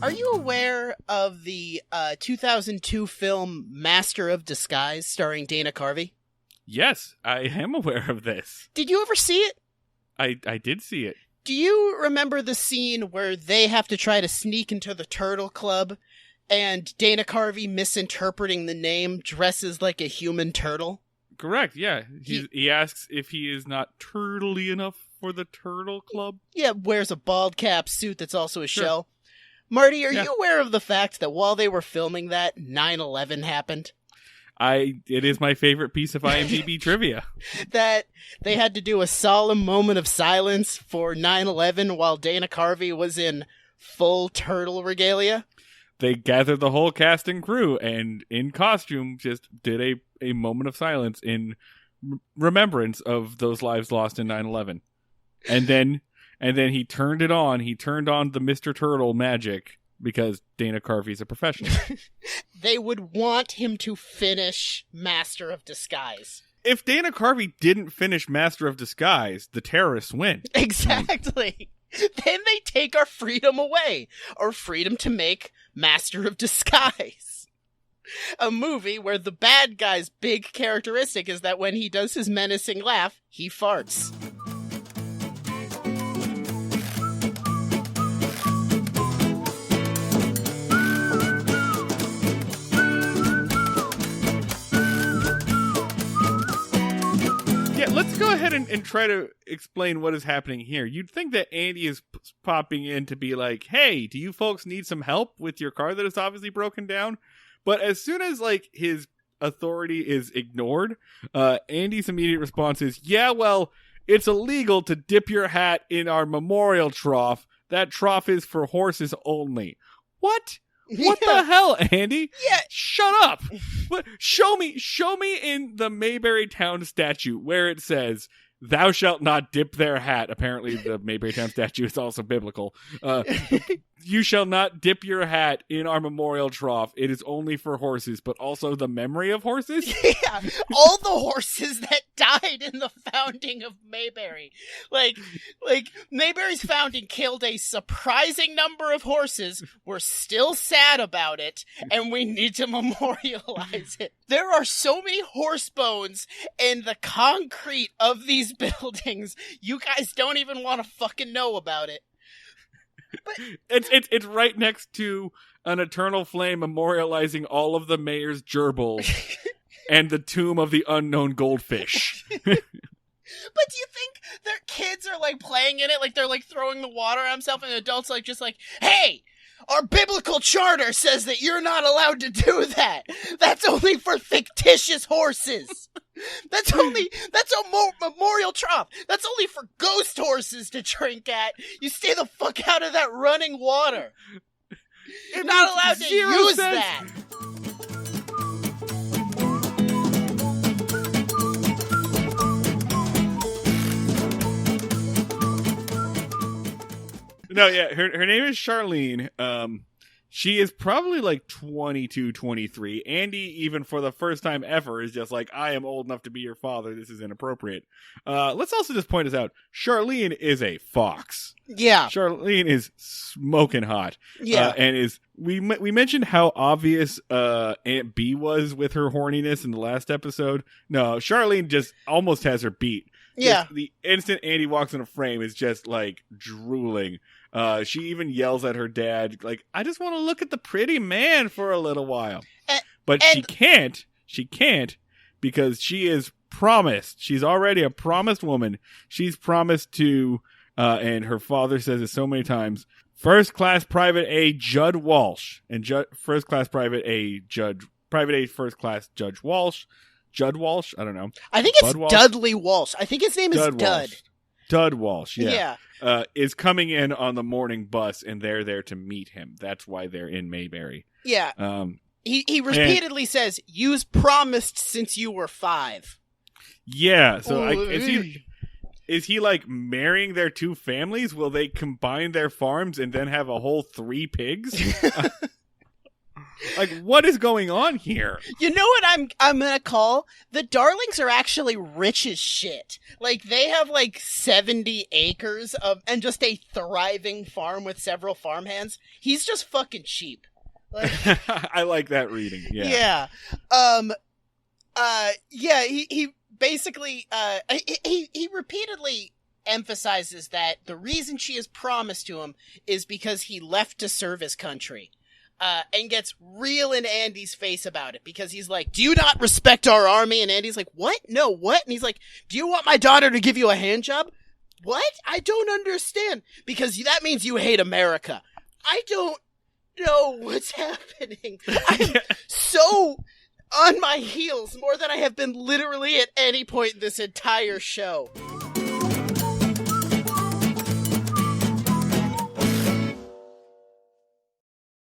Are you aware of the 2002 film Master of Disguise starring Dana Carvey? Yes, I am aware of this. Did you ever see it? I did see it. Do you remember the scene where they have to try to sneak into the Turtle Club and Dana Carvey, misinterpreting the name, dresses like a human turtle? Correct, yeah. He asks if he is not turtly enough for the Turtle Club. Yeah, wears a bald cap suit that's also a shell. Marty, are you aware of the fact that while they were filming that, 9/11 happened? It is my favorite piece of IMDb trivia. That they had to do a solemn moment of silence for 9/11 while Dana Carvey was in full turtle regalia. They gathered the whole cast and crew and in costume just did a moment of silence in remembrance of those lives lost in 9/11. And then he turned it on. He turned on the Mr. Turtle magic because Dana Carvey's a professional. They would want him to finish Master of Disguise. If Dana Carvey didn't finish Master of Disguise, the terrorists win. Exactly. Then they take our freedom away. Our freedom to make Master of Disguise. A movie where the bad guy's big characteristic is that when he does his menacing laugh, he farts. Let's go ahead and try to explain what is happening here. You'd think that Andy is popping in to be like, hey, do you folks need some help with your car that is obviously broken down? But as soon as his authority is ignored, Andy's immediate response is, yeah, well, it's illegal to dip your hat in our memorial trough. That trough is for horses only. What? What the hell, Andy? Yeah. Shut up. What? Show me in the Mayberry Town statute where it says, thou shalt not dip their hat. Apparently the Mayberry Town statute is also biblical. You shall not dip your hat in our memorial trough. It is only for horses, but also the memory of horses? Yeah, all the horses that died in the founding of Mayberry. Like Mayberry's founding killed a surprising number of horses. We're still sad about it, and we need to memorialize it. There are so many horse bones in the concrete of these buildings, you guys don't even want to fucking know about it. But it's right next to an eternal flame memorializing all of the mayor's gerbils and the tomb of the unknown goldfish. But do you think their kids are playing in it, they're throwing the water at themselves, and adults hey, our biblical charter says that you're not allowed to do that. That's only for fictitious horses. That's a memorial trough. That's only for ghost horses to drink at. You stay the fuck out of that running water. You're not allowed to use that. No, yeah, her name is Charlene. She is probably 22, 23. Andy, even for the first time ever, is just I am old enough to be your father. This is inappropriate. Let's also just point this out. Charlene is a fox. Yeah. Charlene is smoking hot. Yeah. And we mentioned how obvious Aunt B was with her horniness in the last episode. No, Charlene just almost has her beat. Yeah. The instant Andy walks in a frame is just drooling. She even yells at her dad, I just want to look at the pretty man for a little while. But she can't because she is promised. She's already a promised woman. She's promised to, and her father says it so many times, First Class Private A Judd Walsh. And First Class Private A First Class Judge Walsh. Judd Walsh? I don't know. I think it's Dudley Walsh. I think his name is Dud. Dud Walsh, yeah. Is coming in on the morning bus, and they're there to meet him. That's why they're in Mayberry. Yeah. He repeatedly says, "You's promised since you were 5." Yeah. So is he marrying their two families? Will they combine their farms and then have a whole 3 pigs? Like, what is going on here? You know what I'm gonna call? The Darlings are actually rich as shit. Like, they have like 70 acres and just a thriving farm with several farmhands. He's just fucking cheap. Like, I like that reading. Yeah. He basically, he repeatedly emphasizes that the reason she is promised to him is because he left to serve his country. And gets real in Andy's face about it because he's like, do you not respect our army? And Andy's like, what? No, what? And he's like, do you want my daughter to give you a hand job? What? I don't understand. Because that means you hate America. I don't know what's happening. I'm so on my heels more than I have been literally at any point in this entire show.